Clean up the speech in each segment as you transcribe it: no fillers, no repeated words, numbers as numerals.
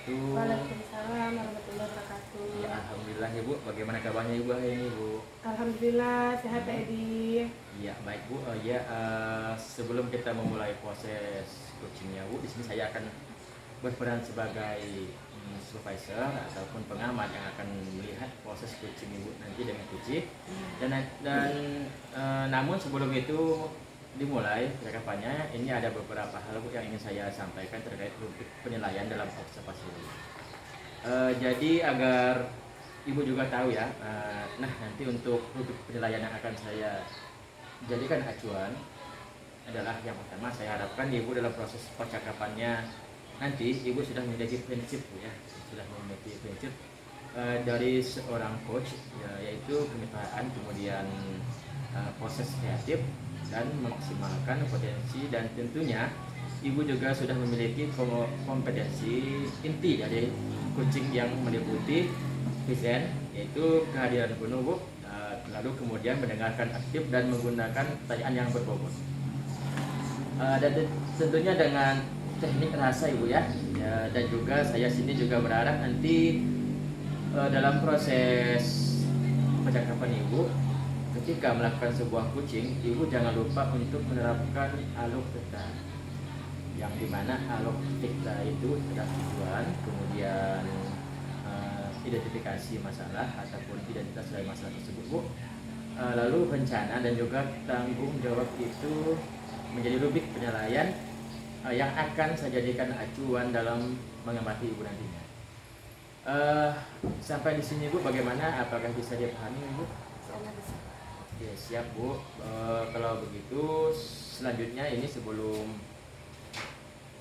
wabarakatuh. Waalaikumsalam warahmatullahi wabarakatuh. Ya, alhamdulillah ya Bu. Bagaimana kabarnya Ibu hari ini Bu? Alhamdulillah sehat Pak Edi. Ya baik Bu. Sebelum kita memulai proses coachingnya Bu, di sini saya akan berperan sebagai supervisor ataupun pengamat yang akan melihat proses coaching Ibu nanti dengan coaching. Namun sebelum itu dimulai percakapannya, ini ada beberapa hal Bu yang ingin saya sampaikan terkait penilaian dalam observasi ini. Jadi agar Ibu juga tahu ya, nanti untuk rubrik penilaian yang akan saya jadikan acuan adalah yang pertama, saya harapkan Ibu dalam proses percakapannya nanti Ibu sudah memiliki prinsip ya, sudah memiliki prinsip dari seorang coach ya, yaitu kemitraan, kemudian proses kreatif dan memaksimalkan potensi, dan tentunya Ibu juga sudah memiliki kompetensi inti dari coaching yang meliputi present, yaitu kehadiran penuh Bu, lalu kemudian mendengarkan aktif dan menggunakan pertanyaan yang berbobot, dan tentunya dengan teknik rasa Ibu ya, dan juga saya sini juga berharap nanti dalam proses percakapan Ibu ketika melakukan sebuah coaching, Ibu jangan lupa untuk menerapkan alur peta, yang dimana alur peta itu adalah tujuan, kemudian identifikasi masalah ataupun identitas dari masalah tersebut Bu, lalu rencana dan juga tanggung jawab itu menjadi rubrik penilaian yang akan saya jadikan acuan dalam mengamati Ibu nantinya. Sampai di sini Bu, bagaimana? Apakah bisa dipahami Bu? Oke, siap Bu. Kalau begitu selanjutnya ini sebelum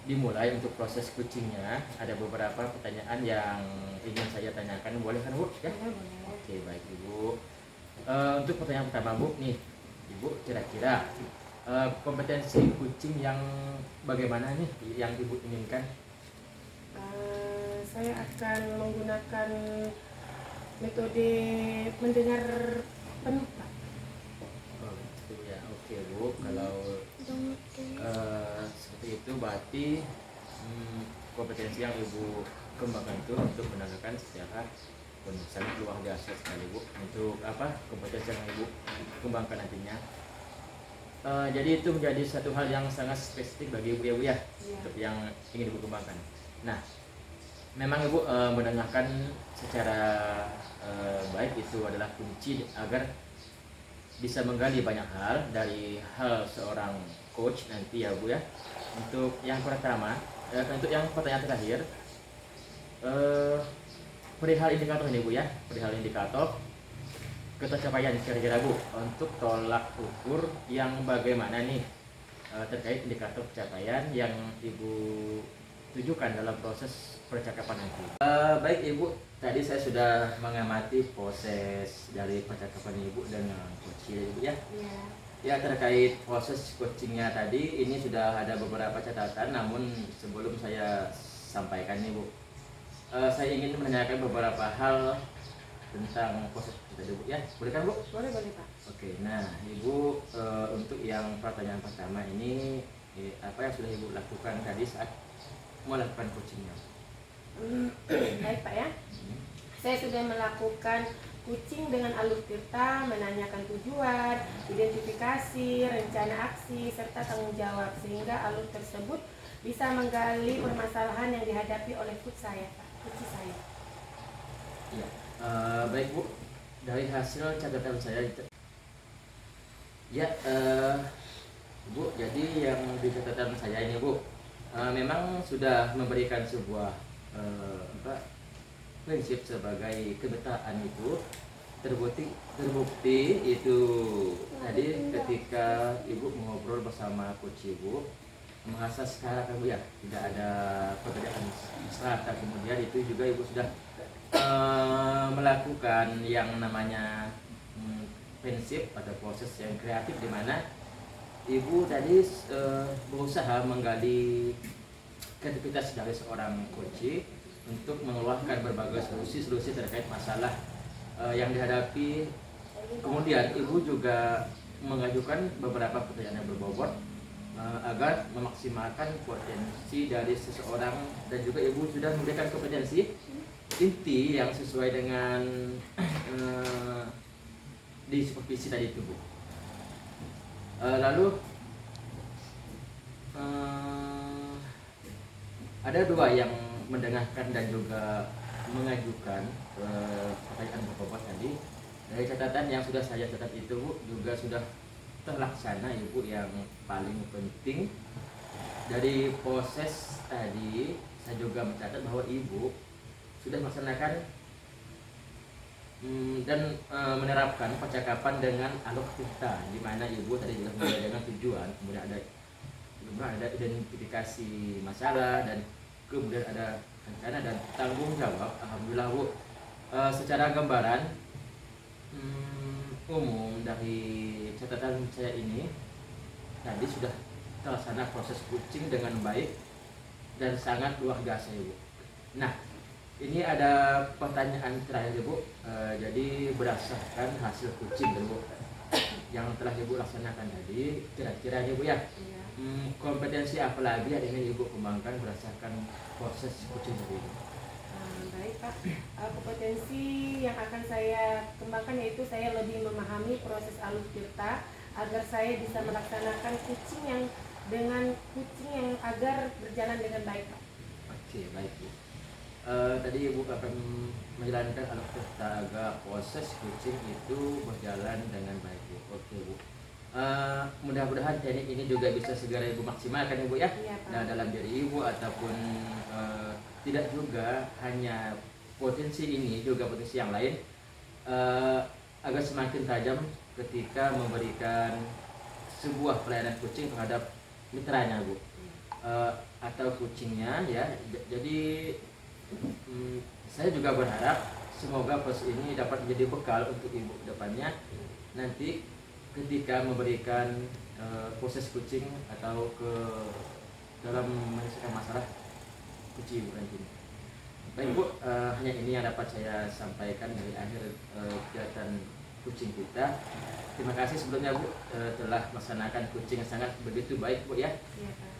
dimulai untuk proses coachingnya, ada beberapa pertanyaan yang ingin saya tanyakan, boleh kan Bu? Ya? Oke, baik Ibu. Untuk pertanyaan pertama Bu, nih Ibu, kira-kira kompetensi coaching yang bagaimana nih yang Ibu inginkan? Saya akan menggunakan metode mendengar penuh Pak. Oh, gitu ya. Oke Bu, kalau seperti itu berarti kompetensi yang Ibu kembangkan itu untuk menanyakan secara sangat luar biasa sekali Bu, untuk kompetensi yang Ibu kembangkan nantinya. Jadi itu menjadi satu hal yang sangat spesifik bagi Ibu ya Bu ya, untuk yang ingin Ibu kembangkan. Nah, memang Ibu mendengarkan secara baik itu adalah kunci agar bisa menggali banyak hal dari hal seorang coach nanti ya Bu ya. Untuk yang pertama, untuk yang pertanyaan terakhir, perihal indikator ini Bu ya, perihal indikator ketercapaian kira-kira Bu, untuk tolak ukur yang bagaimana nih terkait indikator pencapaian yang Ibu tujukan dalam proses percakapan nanti. Baik Ibu, tadi saya sudah mengamati proses dari percakapan Ibu dengan coach Ibu ya. Ya, terkait proses coachingnya tadi ini sudah ada beberapa catatan, namun sebelum saya sampaikan nih Bu, saya ingin menanyakan beberapa hal tentang proses kita Bu ya. Boleh kan Bu? Boleh Pak. Oke, nah Ibu, untuk yang pertanyaan pertama ini, apa yang sudah Ibu lakukan tadi saat melakukan coachingnya? Baik Pak ya. Saya sudah melakukan coaching dengan alur peta, menanyakan tujuan, identifikasi, rencana aksi, serta tanggung jawab, sehingga alur tersebut bisa menggali permasalahan yang dihadapi oleh coach saya. Ya, baik Bu, dari hasil catatan saya ya, Bu, jadi yang di catatan saya ini Bu, memang sudah memberikan sebuah prinsip sebagai kemitraan itu terbukti itu tadi ketika Ibu mengobrol bersama coach Ibu, merasa sekarang kan Bu ya, tidak ada pekerjaan serata, kemudian itu juga Ibu sudah melakukan yang namanya prinsip atau proses yang kreatif, di mana Ibu tadi berusaha menggali kreativitas dari seorang coach untuk mengeluarkan berbagai solusi terkait masalah yang dihadapi. Kemudian Ibu juga mengajukan beberapa pertanyaan yang berbobot agar memaksimalkan potensi dari seseorang, dan juga ibu sudah memberikan kompetensi inti yang sesuai dengan di supervisi tadi itu Bu. Lalu ada dua yang mendengarkan dan juga mengajukan pertanyaan Bapak tadi. Dari catatan yang sudah saya catat itu Bu, juga sudah terlaksana Ibu. Yang paling penting dari proses tadi, saya juga mencatat bahwa Ibu sudah melaksanakan dan menerapkan percakapan dengan alur tirta, di mana Ibu tadi juga mulai dengan tujuan, kemudian ada identifikasi masalah, dan kemudian ada rencana dan tanggung jawab. Alhamdulillah Bu, secara gambaran umum dari catatan saya ini tadi sudah terlaksana proses kucing dengan baik dan sangat luar biasa Ibu. Nah, ini ada pertanyaan terakhir Bu. Jadi berdasarkan hasil kucing Bu yang telah Ibu laksanakan tadi, kira-kira Ibu ya, kompetensi apa lagi yang ingin Ibu kembangkan berdasarkan proses kucing tadi? Baik Pak, kompetensi yang akan saya kembangkan yaitu saya lebih memahami proses alur tirta agar saya bisa melaksanakan kucing yang agar berjalan dengan baik Pak. Oke, baik Bu. Tadi Ibu akan menjalankan alur tirta agar proses kucing itu berjalan dengan baik Bu. Oke Bu. Mudah-mudahan teknik ini juga bisa segera Ibu maksimalkan Ibu ya. Iya, Pak. Nah, dalam diri Ibu ataupun tidak juga hanya potensi ini, juga potensi yang lain agar semakin tajam ketika memberikan sebuah pelayanan kucing terhadap mitranya Bu, atau kucingnya ya. Jadi saya juga berharap semoga proses ini dapat menjadi bekal untuk Ibu ke depannya nanti ketika memberikan proses kucing atau ke dalam menyelesaikan masalah kucing Ibu nanti. Baik Bu, hanya ini yang dapat saya sampaikan dari akhir kegiatan kucing kita. Terima kasih sebelumnya Bu telah melaksanakan kucing yang sangat begitu baik Bu ya. Iya Pak.